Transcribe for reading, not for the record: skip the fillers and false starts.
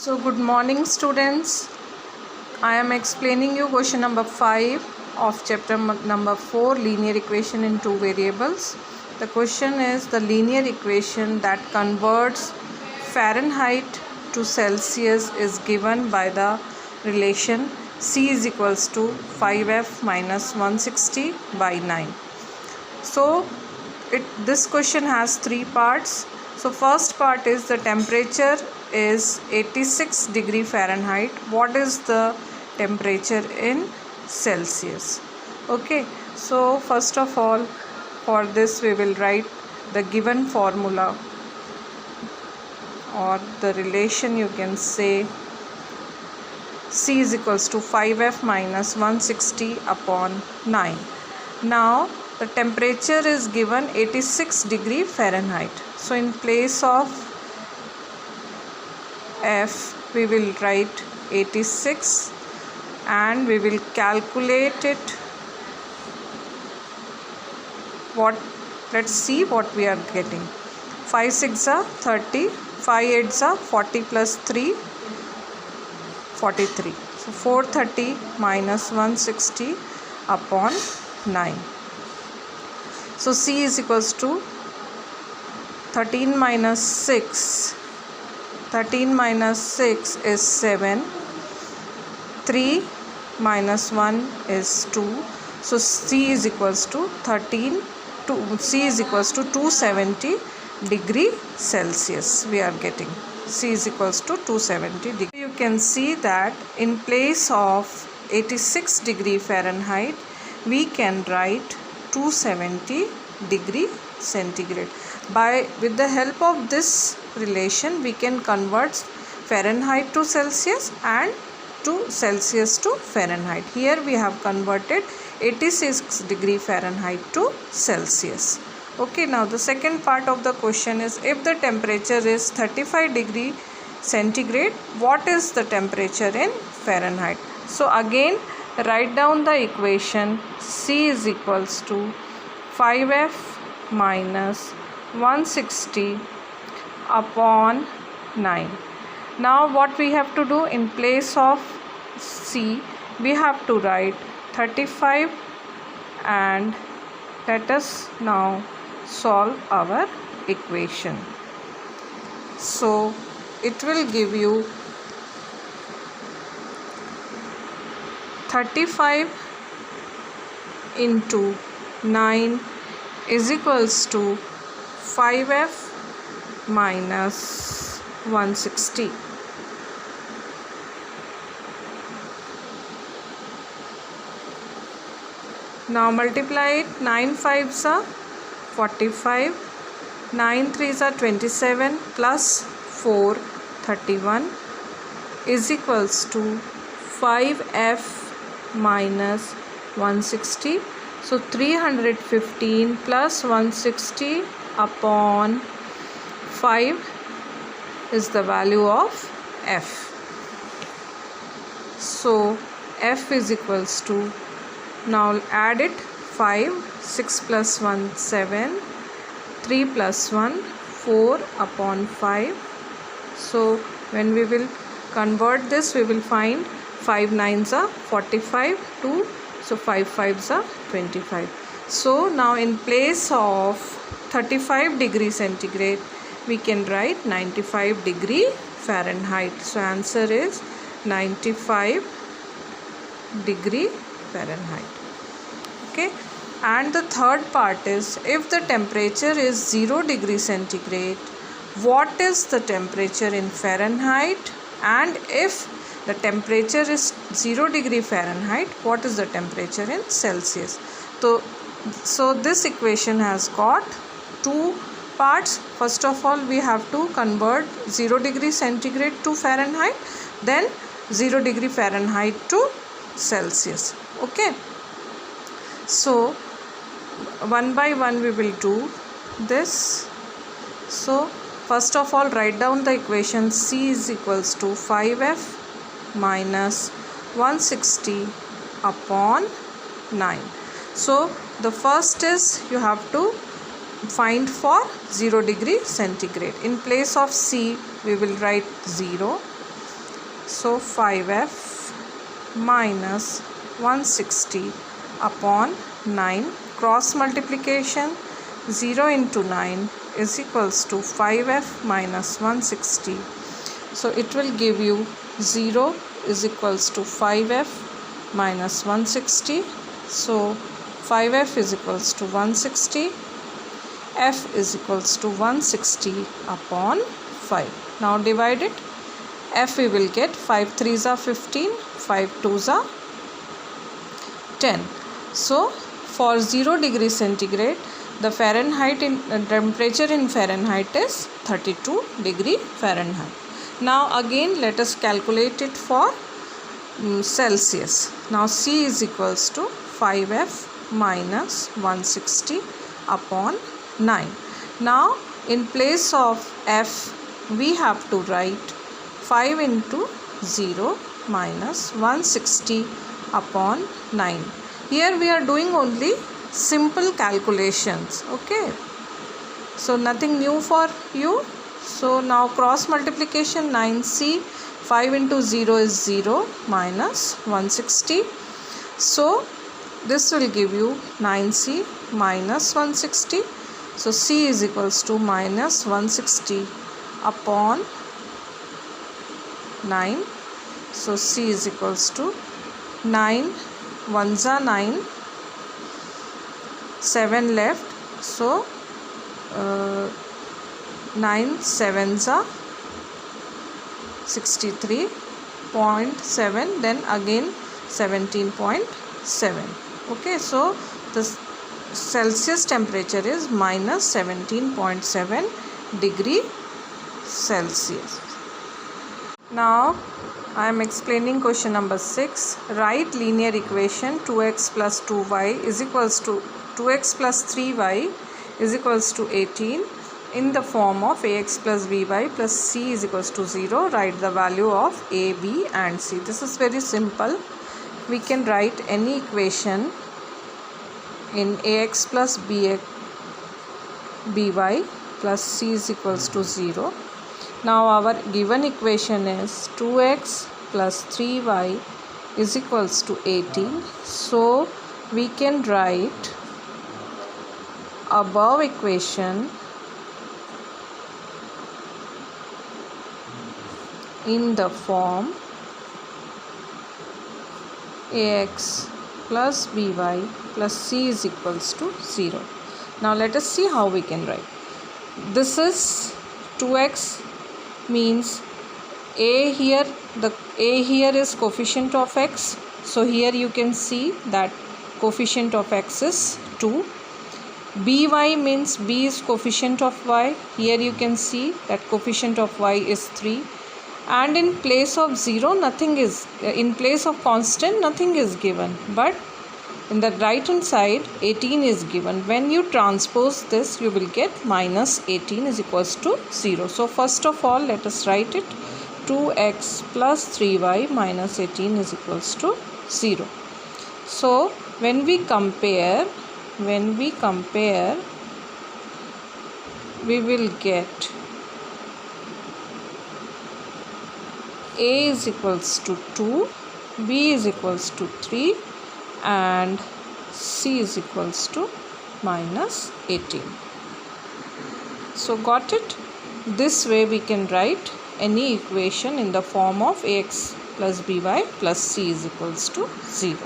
So good morning students. I am explaining you question number 5 of chapter number 4, linear equation in two variables. The question is the linear equation that converts Fahrenheit to Celsius is given by the relation C is equals to 5F minus 160 by 9. So this question has three parts. So first part is the temperature is 86 degree Fahrenheit. What is the temperature in Celsius? Okay, so first of all, for this we will write the given formula or the relation. You can say C is equals to 5F minus 160 upon 9. Now the temperature is given 86 degree Fahrenheit. So in place of F we will write 86 and we will calculate it. Let's see what we are getting. 5 6 are 30, 5 8 are 40 plus 3 43. So 430 minus 160 upon 9. So C is equals to 13 minus 6. 13 minus 6 is 7. 3 minus 1 is 2. So C is equals to 270 degree Celsius. We are getting C is equals to 270 degree. You can see that in place of 86 degree Fahrenheit we can write 270 degree centigrade. With the help of this relation we can convert Fahrenheit to Celsius and to Celsius to Fahrenheit. Here we have converted 86 degree Fahrenheit to Celsius. Okay, now the second part of the question is if the temperature is 35 degree centigrade, what is the temperature in Fahrenheit? So again write down the equation C is equals to 5F minus 160 upon 9. Now what we have to do, in place of C we have to write 35 and let us now solve our equation. So it will give you 35 into 9 is equals to 5F minus 160. Now multiply it. 9 5s are 45, 9 3s are 27 plus 4 31 is equals to 5F minus 160. So 315 plus 160 upon 5 is the value of F. So F is equals to, now add it, 5, 6 plus 1 7, 3 plus 1 4 upon 5. So when we will convert this we will find 5 9s are 45, 2, so 5 5s are 25. So now in place of 35 degree centigrade we can write 95 degree Fahrenheit. So answer is 95 degree Fahrenheit. Okay, and the third part is if the temperature is 0 degree centigrade, what is the temperature in Fahrenheit, and if the temperature is 0 degree Fahrenheit, what is the temperature in Celsius? So this equation has got two parts. First of all we have to convert 0 degree centigrade to Fahrenheit, then 0 degree Fahrenheit to Celsius. Okay, so one by one we will do this. So first of all write down the equation C is equals to 5F minus 160 upon 9. So the first is you have to find for 0 degree centigrade. In place of C we will write 0. So 5f minus 160 upon 9, cross multiplication, 0 into 9 is equals to 5f minus 160. So it will give you 0 is equals to 5f minus 160. So 5f is equals to 160. F is equals to 160 upon 5. Now divide it. F we will get 5 3s are 15, 5 2s are 10. So for 0 degree centigrade, the Fahrenheit temperature in Fahrenheit is 32 degree Fahrenheit. Now again let us calculate it for Celsius. Now C is equals to 5f minus 160 upon 9. Now in place of f we have to write 5 into 0 minus 160 upon 9. Here we are doing only simple calculations. Okay, so nothing new for you. So now cross multiplication, 9c, 5 into 0 is 0 minus 160. So this will give you 9c minus 160. So c is equals to minus 160 upon 9. So c is equals to 9 1s are 9, 7 left. So 9 7s are 63.7, then again 17.7. Okay, so the Celsius temperature is minus 17.7 degree Celsius. Now I am explaining question number 6. Write linear equation 2x plus 2y is equals to 2x plus 3y is equals to 18 in the form of ax plus by plus c is equals to 0. Write the value of a, b and c. This is very simple. We can write any equation in ax plus by plus c is equals to 0. Now our given equation is 2x plus 3y is equals to 18. So we can write above equation in the form ax plus by plus c is equals to 0. Now let us see how we can write. This is 2x means a here, the a here is coefficient of x. So here you can see that coefficient of x is 2. by means b is coefficient of y. Here you can see that coefficient of y is 3. And in place of 0 nothing is, in place of constant nothing is given, but in the right hand side 18 is given. When you transpose this you will get minus 18 is equals to 0. So first of all let us write it. 2x plus 3y minus 18 is equals to 0. So when we compare we will get a is equals to 2, b is equals to 3 and c is equals to minus 18. So got it? This way we can write any equation in the form of ax plus by plus c is equals to 0.